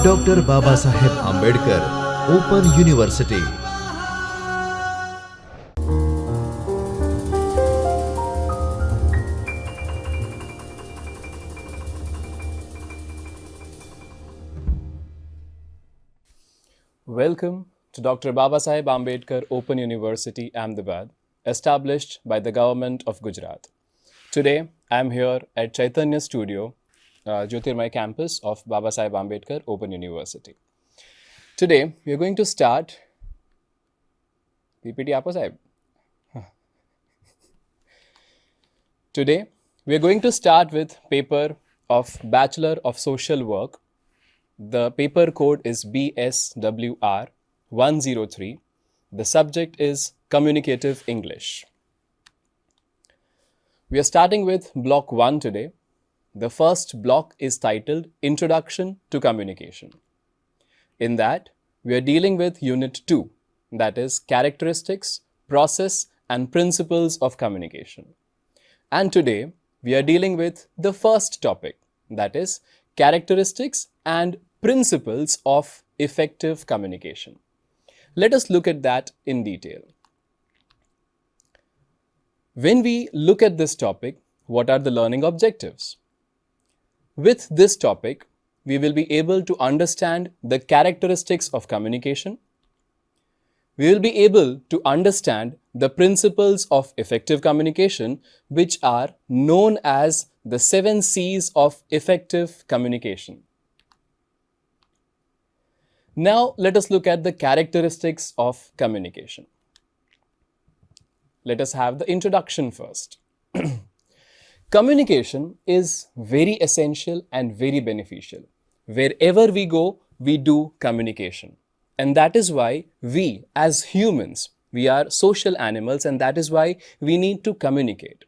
Doctor Baba Saheb Ambedkar Open University. Welcome to Dr. Baba Saheb Ambedkar Open University, Ahmedabad, established by the government of Gujarat. Today, I am here at Chaitanya Studio, Jyotirmay campus of Baba Saheb Ambedkar Open University. Today, we are going to start PPT Aapa Saheb. Today, we are going to start with paper of Bachelor of Social Work. The paper code is BSWR 103. The subject is Communicative English. We are starting with block 1 today. The first block is titled Introduction to Communication. In that, we are dealing with Unit 2, that is Characteristics, Process and Principles of Communication. And today, we are dealing with the first topic, that is Characteristics and Principles of Effective Communication. Let us look at that in detail. When we look at this topic, what are the learning objectives? With this topic, we will be able to understand the characteristics of communication. We will be able to understand the principles of effective communication, which are known as the 7 C's of effective communication. Now, let us look at the characteristics of communication. Let us have the introduction first. Communication is very essential and very beneficial. Wherever we go, we do communication. And that is why we, as humans, we are social animals, and that is why we need to communicate.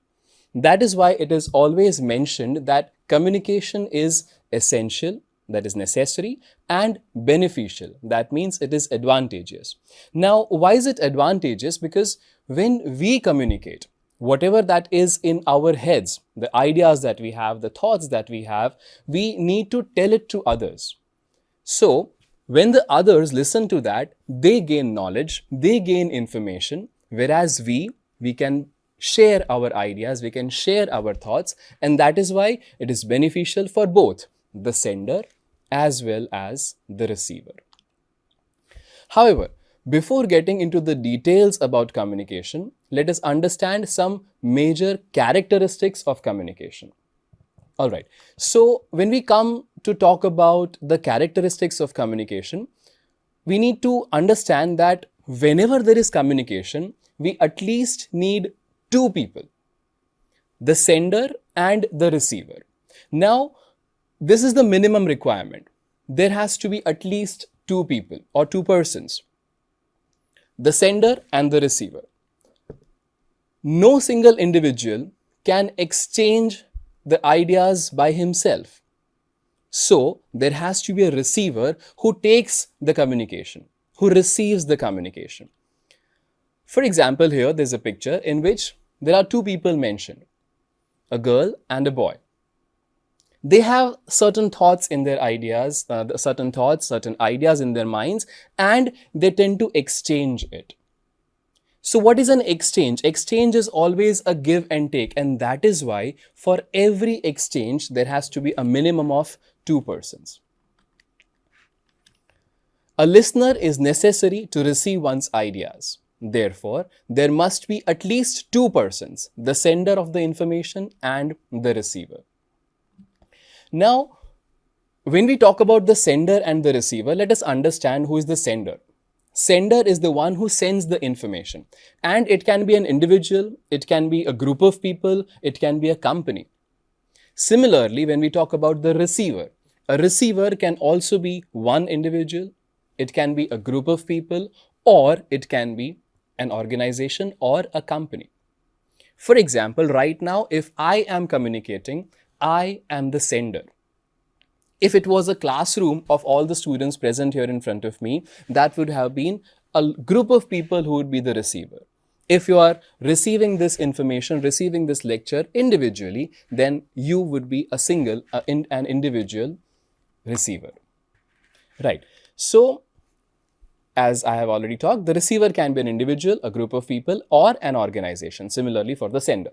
That is why it is always mentioned that communication is essential, that is necessary, and beneficial. That means it is advantageous. Now, why is it advantageous? Because when we communicate, whatever that is in our heads, the ideas that we have, the thoughts that we have, we need to tell it to others. So, when the others listen to that, they gain knowledge, they gain information, whereas we can share our ideas, we can share our thoughts, and that is why it is beneficial for both the sender as well as the receiver. However, before getting into the details about communication, let us understand some major characteristics of communication. Alright, so when we come to talk about the characteristics of communication, we need to understand that whenever there is communication, we at least need 2 people, the sender and the receiver. Now, this is the minimum requirement. There has to be at least 2 people or 2 persons, the sender and the receiver. No single individual can exchange the ideas by himself. So, there has to be a receiver who takes the communication, who receives the communication. For example, here there's a picture in which there are 2 people mentioned, a girl and a boy. They have certain thoughts in their ideas, certain ideas in their minds, and they tend to exchange it. So what is an exchange? Exchange is always a give and take, and that is why for every exchange, there has to be a minimum of 2 persons. A listener is necessary to receive one's ideas. Therefore, there must be at least 2 persons, the sender of the information and the receiver. Now, when we talk about the sender and the receiver, let us understand who is the sender. Sender is the one who sends the information, and it can be an individual, it can be a group of people, it can be a company. Similarly, when we talk about the receiver, a receiver can also be one individual, it can be a group of people, or it can be an organization or a company. For example, right now, if I am communicating, I am the sender. If it was a classroom of all the students present here in front of me, that would have been a group of people who would be the receiver. If you are receiving this information, receiving this lecture individually, then you would be an individual receiver. Right. So, as I have already talked, the receiver can be an individual, a group of people, or an organization. Similarly for the sender.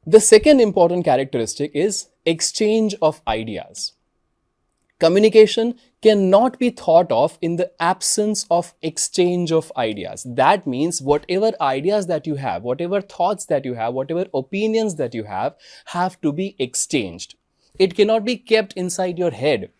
The second important characteristic is exchange of ideas. Communication cannot be thought of in the absence of exchange of ideas. That means whatever ideas that you have, whatever thoughts that you have, whatever opinions that you have to be exchanged. It cannot be kept inside your head.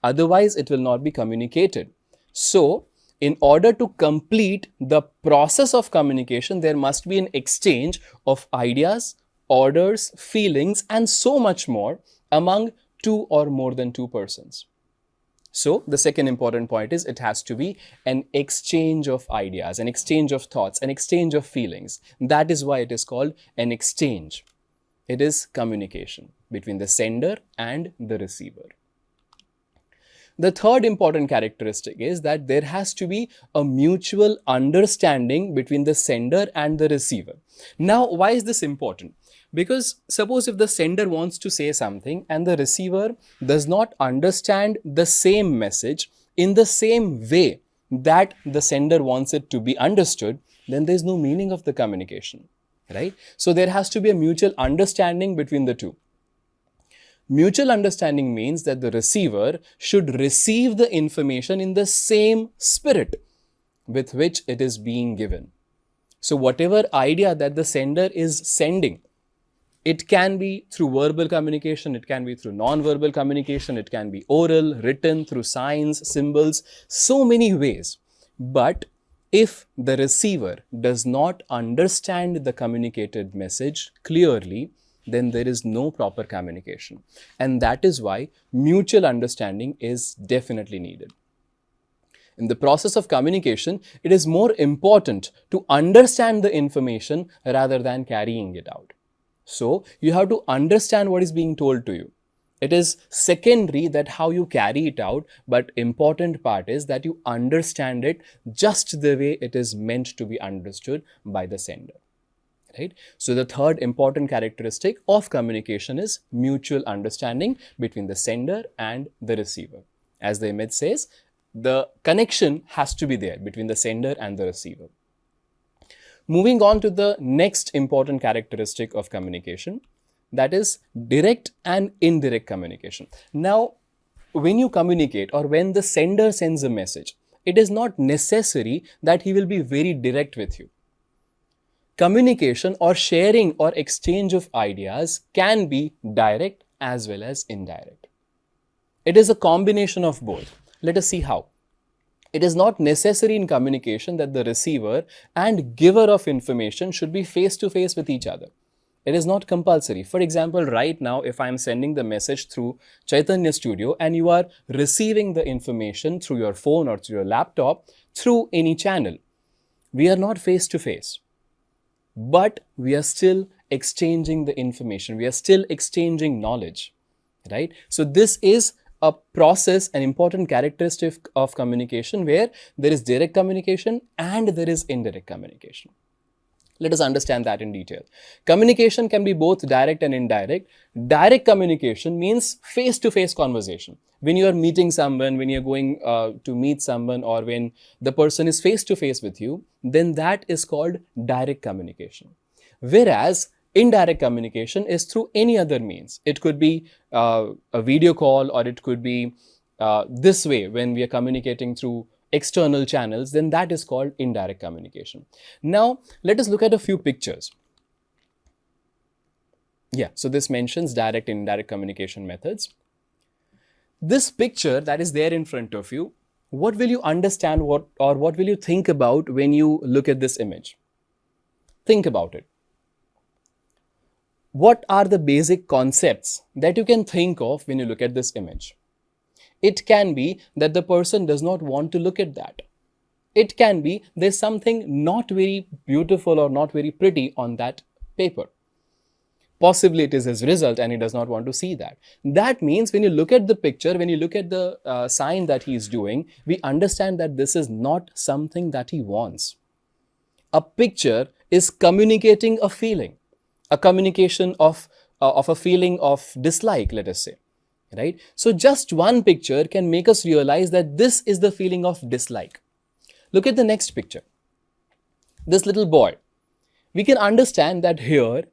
Otherwise, it will not be communicated. So, in order to complete the process of communication, there must be an exchange of ideas, orders, feelings, and so much more among two or more than two persons. So, the second important point is it has to be an exchange of ideas, an exchange of thoughts, an exchange of feelings. That is why it is called an exchange. It is communication between the sender and the receiver. The third important characteristic is that there has to be a mutual understanding between the sender and the receiver. Now, why is this important? Because suppose if the sender wants to say something and the receiver does not understand the same message in the same way that the sender wants it to be understood, then there is no meaning of the communication, right? So there has to be a mutual understanding between the two. Mutual understanding means that the receiver should receive the information in the same spirit with which it is being given. So whatever idea that the sender is sending, it can be through verbal communication, it can be through non-verbal communication, it can be oral, written, through signs, symbols, so many ways. But if the receiver does not understand the communicated message clearly, then there is no proper communication. And that is why mutual understanding is definitely needed. In the process of communication, it is more important to understand the information rather than carrying it out. So, you have to understand what is being told to you. It is secondary that how you carry it out, but important part is that you understand it just the way it is meant to be understood by the sender. Right? So the third important characteristic of communication is mutual understanding between the sender and the receiver. As the image says, the connection has to be there between the sender and the receiver. Moving on to the next important characteristic of communication, that is direct and indirect communication. Now, when you communicate or when the sender sends a message, it is not necessary that he will be very direct with you. Communication or sharing or exchange of ideas can be direct as well as indirect. It is a combination of both. Let us see how. It is not necessary in communication that the receiver and giver of information should be face to face with each other. It is not compulsory. For example, right now, if I am sending the message through Chaitanya Studio and you are receiving the information through your phone or through your laptop through any channel, we are not face to face. But we are still exchanging the information. We are still exchanging knowledge, right? So this is a process, an important characteristic of communication where there is direct communication and there is indirect communication. Let us understand that in detail. Communication can be both direct and indirect. Direct communication means face-to-face conversation. When you are meeting someone, when you are going to meet someone, or when the person is face-to-face with you, then that is called direct communication. Whereas indirect communication is through any other means. It could be a video call, or it could be this way when we are communicating through external channels, then that is called indirect communication. Now, let us look at a few pictures. Yeah, so this mentions direct and indirect communication methods. This picture that is there in front of you, what will you understand what will you think about when you look at this image? Think about it. What are the basic concepts that you can think of when you look at this image? It can be that the person does not want to look at that. It can be there's something not very beautiful or not very pretty on that paper. Possibly it is his result and he does not want to see that. That means when you look at the picture, when you look at the sign that he is doing, we understand that this is not something that he wants. A picture is communicating a feeling, a communication of a feeling of dislike, let us say. right? So just one picture can make us realize that this is the feeling of dislike. Look at the next picture. This little boy. We can understand that here,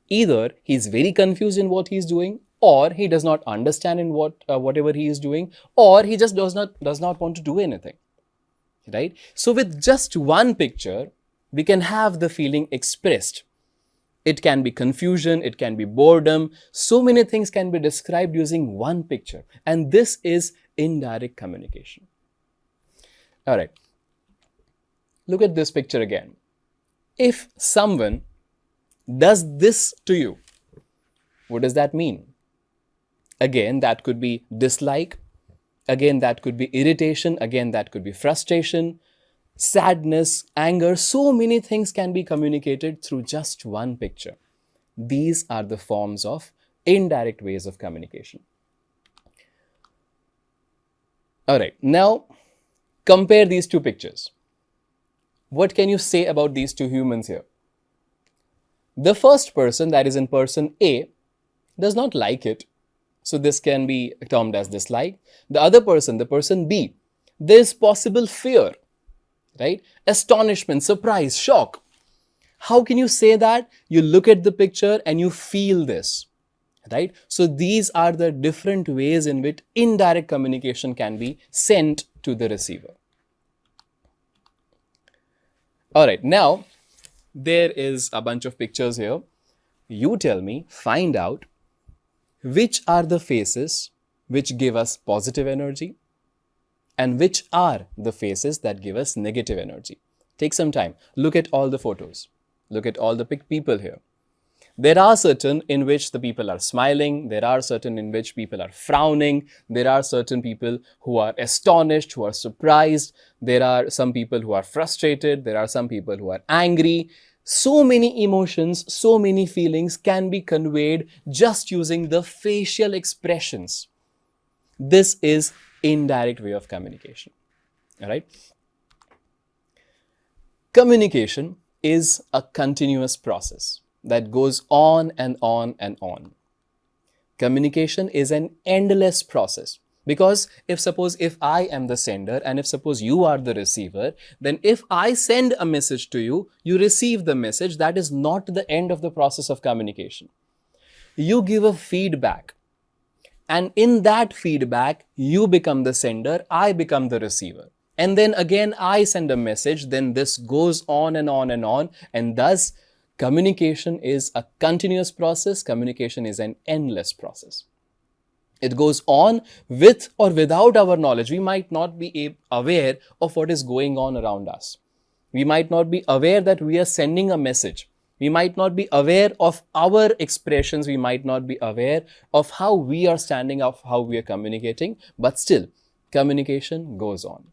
either he's very confused in what he's doing, or he does not understand in whatever he is doing, or he just does not want to do anything, right? So with just one picture, we can have the feeling expressed. It can be confusion, it can be boredom. So many things can be described using one picture. And this is indirect communication. All right. Look at this picture again. If someone does this to you, what does that mean? Again, that could be dislike. Again, that could be irritation. Again, that could be frustration, sadness, anger. So many things can be communicated through just one picture. These are the forms of indirect ways of communication. All right, now compare these two pictures. What can you say about these two humans here? The first person, that is in person A, does not like it. So this can be termed as dislike. The other person, the person B, there is possible fear, right? Astonishment, surprise, shock. How can you say that? You look at the picture and you feel this, right? So these are the different ways in which indirect communication can be sent to the receiver. All right, now there is a bunch of pictures here. You tell me, find out which are the faces which give us positive energy and which are the faces that give us negative energy. Take some time. Look at all the photos. Look at all the people here. There are certain in which the people are smiling. There are certain in which people are frowning. There are certain people who are astonished, who are surprised. There are some people who are frustrated. There are some people who are angry. So many emotions, so many feelings can be conveyed just using the facial expressions. This is indirect way of communication. All right. Communication is a continuous process that goes on and on and on. Communication is an endless process because if I am the sender and if suppose you are the receiver, then if I send a message to you, you receive the message. That is not the end of the process of communication. You give a feedback, and in that feedback, you become the sender, I become the receiver. And then again, I send a message, then this goes on and on and on, and thus communication is a continuous process. Communication is an endless process. It goes on with or without our knowledge. We might not be aware of what is going on around us. We might not be aware that we are sending a message. We might not be aware of our expressions. We might not be aware of how we are standing, of how we are communicating, but still, communication goes on.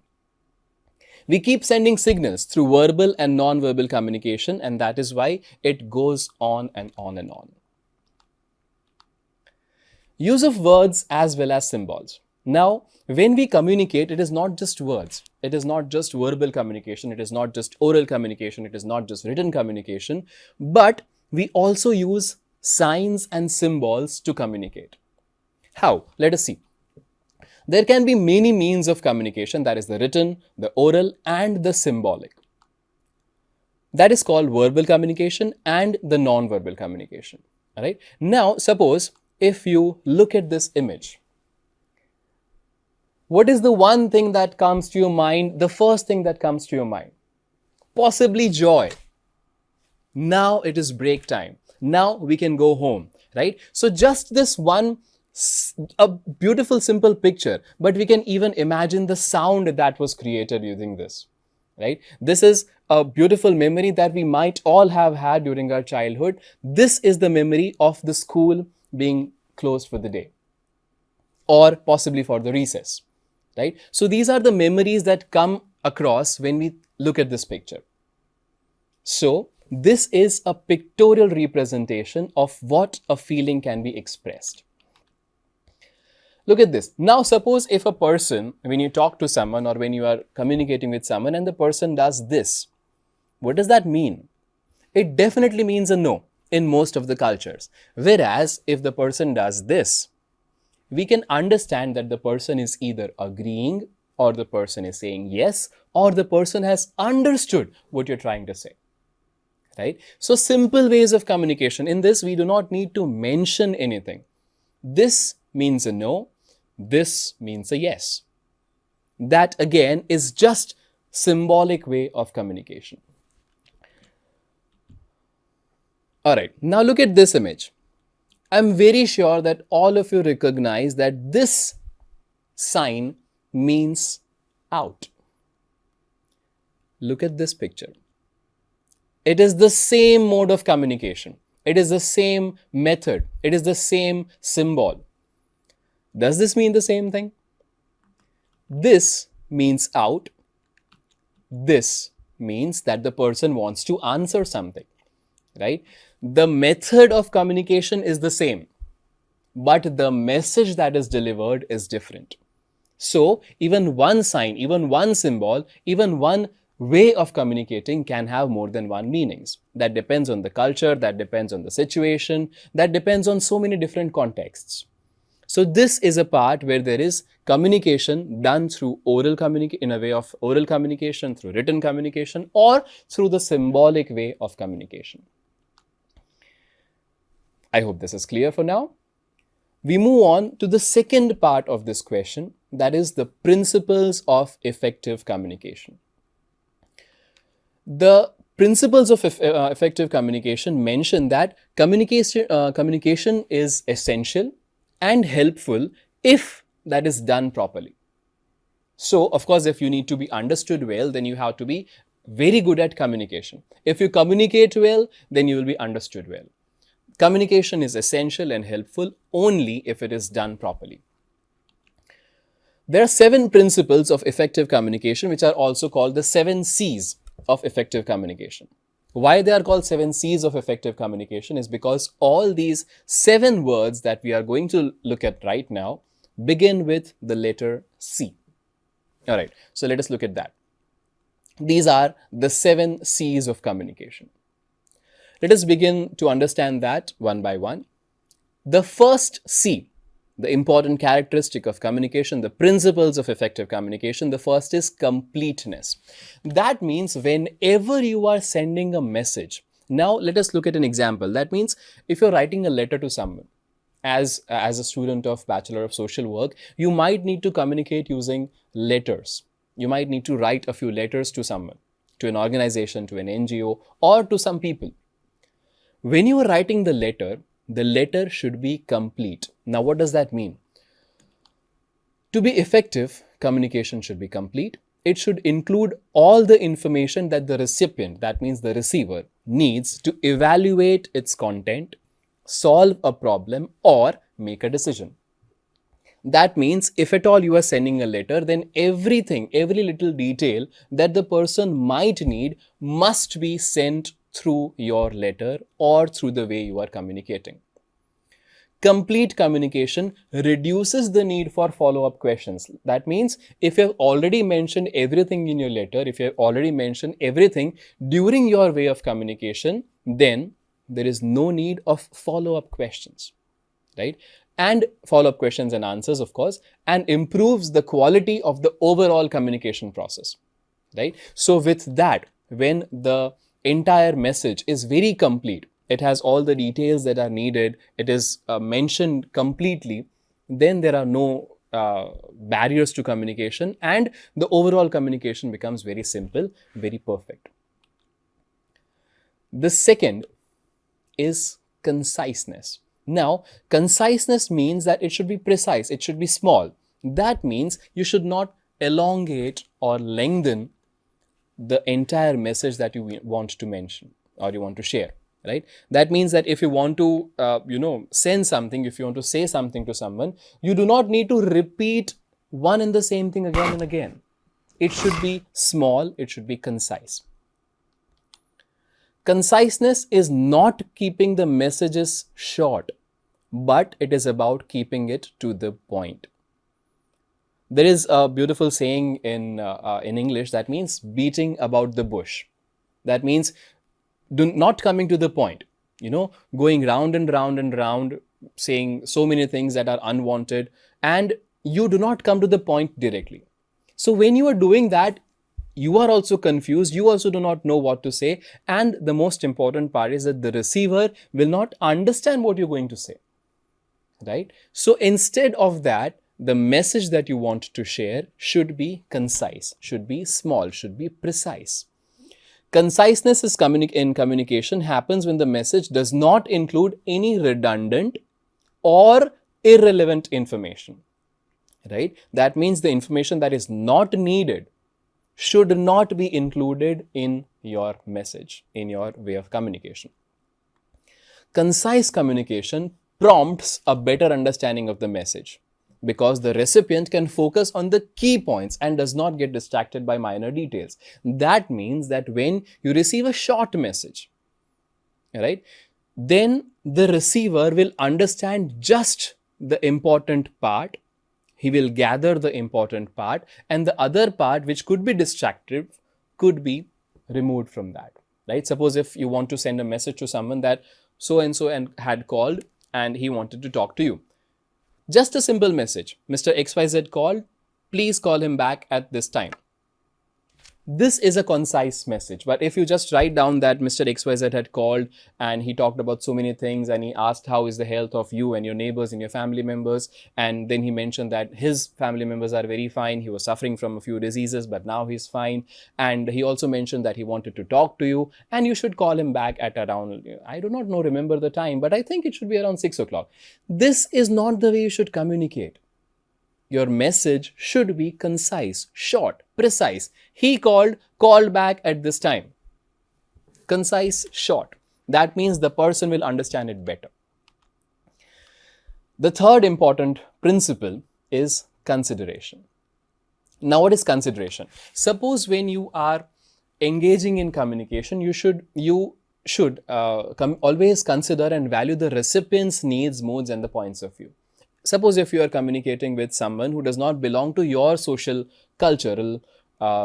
We keep sending signals through verbal and non-verbal communication, and that is why it goes on and on and on. Use of words as well as symbols. Now, when we communicate, it is not just words. It is not just verbal communication. It is not just oral communication. It is not just written communication. But we also use signs and symbols to communicate. How? Let us see. There can be many means of communication, that is the written, the oral, and the symbolic. That is called verbal communication and the non-verbal communication. All right. Now, suppose if you look at this image, what is the one thing that comes to your mind, the first thing that comes to your mind? Possibly joy. Now it is break time. Now we can go home, right? So just this one, a beautiful simple picture, but we can even imagine the sound that was created using this, right? This is a beautiful memory that we might all have had during our childhood. This is the memory of the school being closed for the day or possibly for the recess, right? So these are the memories that come across when we look at this picture. So this is a pictorial representation of what a feeling can be expressed. Look at this. Now, suppose if a person, when you talk to someone or when you are communicating with someone and the person does this, what does that mean? It definitely means a no in most of the cultures. Whereas if the person does this, we can understand that the person is either agreeing, or the person is saying yes, or the person has understood what you're trying to say. Right? So simple ways of communication. In this, we do not need to mention anything. This means a no, this means a yes. That again is just symbolic way of communication. All right, now look at this image. I'm very sure that all of you recognize that this sign means out. Look at this picture. It is the same mode of communication. It is the same method. It is the same symbol. Does this mean the same thing? This means out. This means that the person wants to answer something, right? The method of communication is the same, but the message that is delivered is different. So even one sign, even one symbol, even one way of communicating can have more than one meanings. That depends on the culture, that depends on the situation, that depends on so many different contexts. So this is a part where there is communication done through oral communication, in a way of oral communication, through written communication, or through the symbolic way of communication. I hope this is clear for now. We move on to the second part of this question, that is the principles of effective communication. The principles of effective communication mention that communication is essential and helpful if that is done properly. So, of course, if you need to be understood well, then you have to be very good at communication. If you communicate well, then you will be understood well. Communication is essential and helpful only if it is done properly. There are 7 principles of effective communication, which are also called the 7 C's of effective communication. Why they are called 7 C's of effective communication is because all these 7 words that we are going to look at right now begin with the letter C. All right, so let us look at that. These are the 7 C's of communication. Let us begin to understand that one by one. The first C, the important characteristic of communication, the principles of effective communication, the first is completeness. That means whenever you are sending a message, now let us look at an example. That means if you're writing a letter to someone, as a student of Bachelor of Social Work, you might need to communicate using letters. You might need to write a few letters to someone, to an organization, to an NGO, or to some people. When you are writing the letter should be complete. Now, what does that mean? To be effective, communication should be complete. It should include all the information that the recipient, that means the receiver, needs to evaluate its content, solve a problem, or make a decision. That means if at all you are sending a letter, then everything, every little detail that the person might need must be sent through your letter or through the way you are communicating. Complete communication reduces the need for follow-up questions. That means if you have already mentioned everything in your letter, if you have already mentioned everything during your way of communication, then there is no need of follow-up questions, right? And follow-up questions and answers, of course, and improves the quality of the overall communication process, right? So with that, when the entire message is very complete, it has all the details that are needed, it is mentioned completely, then there are no barriers to communication and the overall communication becomes very simple, very perfect. The second is conciseness. Now, conciseness means that it should be precise, it should be small. That means you should not elongate or lengthen the entire message that you want to mention or you want to share, right? That means that if you want to, send something, if you want to say something to someone, you do not need to repeat one and the same thing again and again. It should be small, it should be concise. Conciseness is not keeping the messages short, but it is about keeping it to the point. There is a beautiful saying in English that means beating about the bush. That means not coming to the point. going round and round and round, saying so many things that are unwanted, and you do not come to the point directly. So when you are doing that, you are also confused, you also do not know what to say, and the most important part is that the receiver will not understand what you're going to say, right? So instead of that, the message that you want to share should be concise, should be small, should be precise. Conciseness in communication happens when the message does not include any redundant or irrelevant information, right? That means the information that is not needed should not be included in your message, in your way of communication. Concise communication prompts a better understanding of the message because the recipient can focus on the key points and does not get distracted by minor details. That means that when you receive a short message, right, then the receiver will understand just the important part. He will gather the important part, and the other part, which could be distractive, could be removed from that, right? Suppose if you want to send a message to someone that so and so and had called and he wanted to talk to you. Just a simple message. Mr. XYZ called. Please call him back at this time. This is a concise message. But if you just write down that Mr. XYZ had called and he talked about so many things and he asked how is the health of you and your neighbors and your family members, and then he mentioned that his family members are very fine, he was suffering from a few diseases but now he's fine, and he also mentioned that he wanted to talk to you and you should call him back at around, I do not know, remember the time, but I think it should be around 6 o'clock. This is not the way you should communicate. Your message should be concise, short, precise. He called back at this time. Concise, short. That means the person will understand it better. The third important principle is consideration. Now, what is consideration? Suppose when you are engaging in communication, you should always consider and value the recipient's needs, moods, and the points of view. Suppose if you are communicating with someone who does not belong to your social, cultural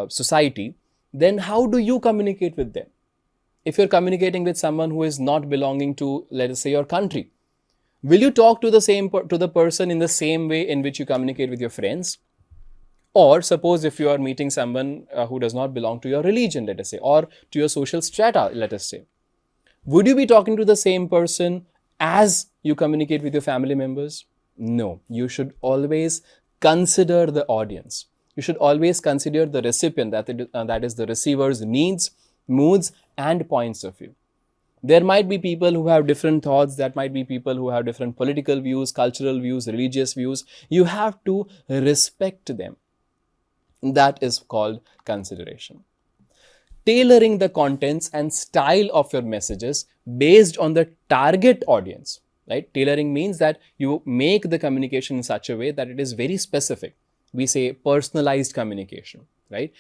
society, then how do you communicate with them? If you're communicating with someone who is not belonging to, let us say, your country, will you talk to the person in the same way in which you communicate with your friends? Or suppose if you are meeting someone who does not belong to your religion, let us say, or to your social strata, let us say, would you be talking to the same person as you communicate with your family members? No, you should always consider the audience. You should always consider the recipient, that is the receiver's needs, moods, and points of view. There might be people who have different thoughts. That might be people who have different political views, cultural views, religious views. You have to respect them. That is called consideration. Tailoring the contents and style of your messages based on the target audience. Right? Tailoring means that you make the communication in such a way that it is very specific. We say personalized communication, right?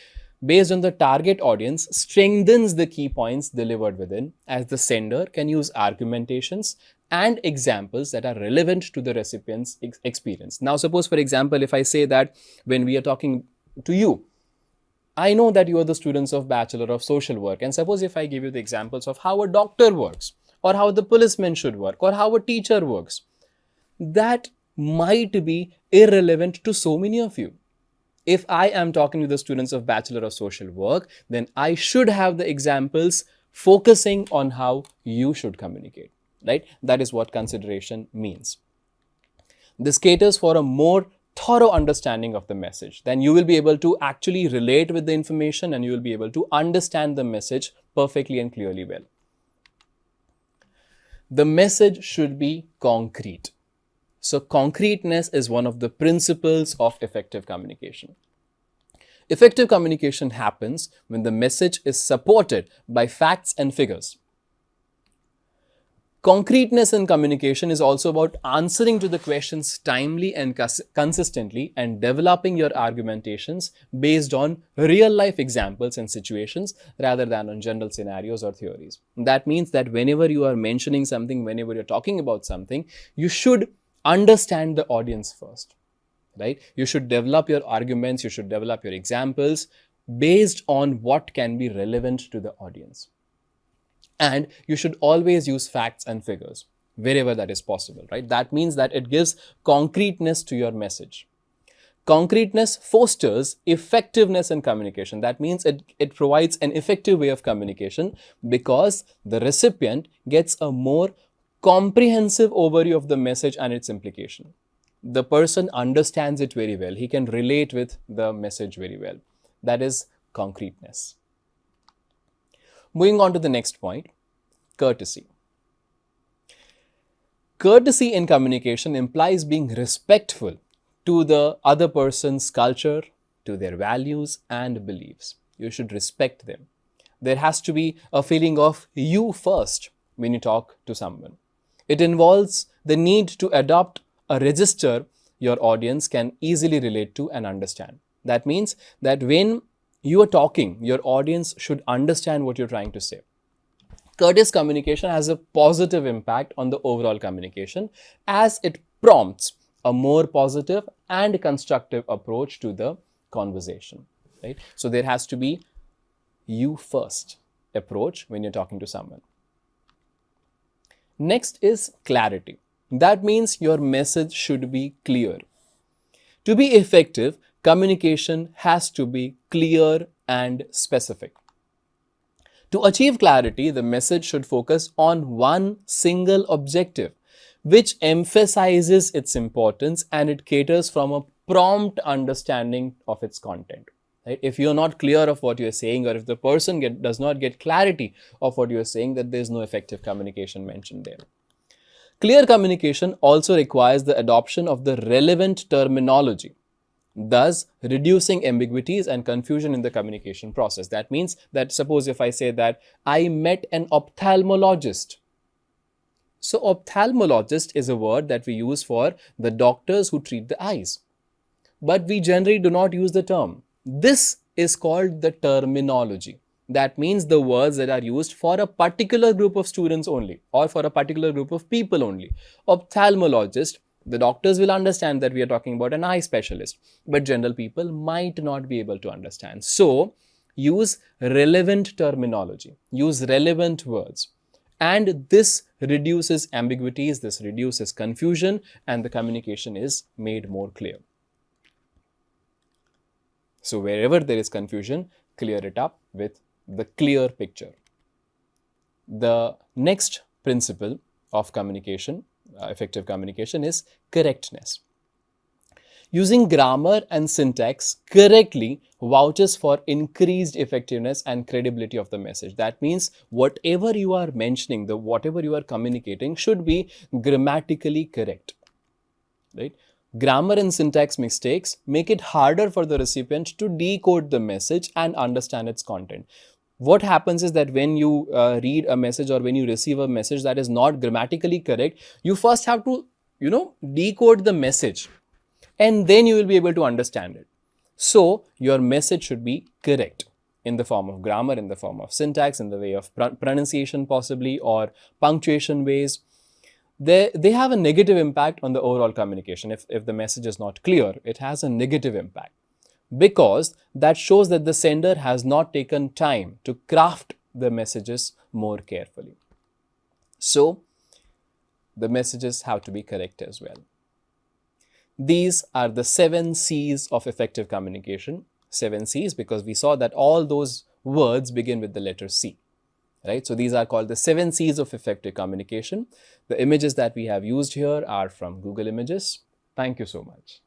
Based on the target audience, strengthens the key points delivered within, as the sender can use argumentations and examples that are relevant to the recipient's experience. Now, suppose, for example, if I say that when we are talking to you, I know that you are the students of Bachelor of Social Work, and suppose if I give you the examples of how a doctor works, or how the policeman should work, or how a teacher works, that might be irrelevant to so many of you. If I am talking to the students of Bachelor of Social Work, then I should have the examples focusing on how you should communicate, right? That is what consideration means. This caters for a more thorough understanding of the message. Then you will be able to actually relate with the information and you will be able to understand the message perfectly and clearly well. The message should be concrete. So concreteness is one of the principles of effective communication. Effective communication happens when the message is supported by facts and figures. Concreteness in communication is also about answering to the questions timely and consistently and developing your argumentations based on real-life examples and situations rather than on general scenarios or theories. That means that whenever you are mentioning something, whenever you're talking about something, you should understand the audience first, right? You should develop your arguments, you should develop your examples based on what can be relevant to the audience. And you should always use facts and figures wherever that is possible, right? That means that it gives concreteness to your message. Concreteness fosters effectiveness in communication. That means it provides an effective way of communication because the recipient gets a more comprehensive overview of the message and its implication. The person understands it very well. He can relate with the message very well. That is concreteness. Moving on to the next point, courtesy. Courtesy in communication implies being respectful to the other person's culture, to their values and beliefs. You should respect them. There has to be a feeling of you first when you talk to someone. It involves the need to adopt a register your audience can easily relate to and understand. That means that when you are talking, your audience should understand what you're trying to say. Courteous communication has a positive impact on the overall communication as it prompts a more positive and constructive approach to the conversation, right? So there has to be you first approach when you're talking to someone. Next is clarity. That means your message should be clear. To be effective, communication has to be clear and specific. To achieve clarity, the message should focus on one single objective, which emphasizes its importance and it caters from a prompt understanding of its content. Right? If you're not clear of what you're saying, or if the person does not get clarity of what you're saying, that there's no effective communication mentioned there. Clear communication also requires the adoption of the relevant terminology, thus reducing ambiguities and confusion in the communication process. That means that suppose if I say that I met an ophthalmologist. So ophthalmologist is a word that we use for the doctors who treat the eyes. But we generally do not use the term. This is called the terminology. That means the words that are used for a particular group of students only or for a particular group of people only. Ophthalmologist, the doctors will understand that we are talking about an eye specialist, but general people might not be able to understand. So use relevant terminology, use relevant words. And this reduces ambiguities, this reduces confusion, and the communication is made more clear. So wherever there is confusion, clear it up with the clear picture. The next principle of communication, effective communication, is correctness. Using grammar and syntax correctly vouches for increased effectiveness and credibility of the message. That means whatever you are mentioning, whatever you are communicating should be grammatically correct, right? Grammar and syntax mistakes make it harder for the recipient to decode the message and understand its content. What happens is that when you read a message or when you receive a message that is not grammatically correct, you first have to, decode the message and then you will be able to understand it. So your message should be correct in the form of grammar, in the form of syntax, in the way of pronunciation possibly, or punctuation ways. They have a negative impact on the overall communication. If the message is not clear, it has a negative impact because that shows that the sender has not taken time to craft the messages more carefully. So the messages have to be correct as well. These are the 7 C's of effective communication. 7 C's because we saw that all those words begin with the letter C. Right? So these are called the 7 C's of effective communication. The images that we have used here are from Google Images. Thank you so much.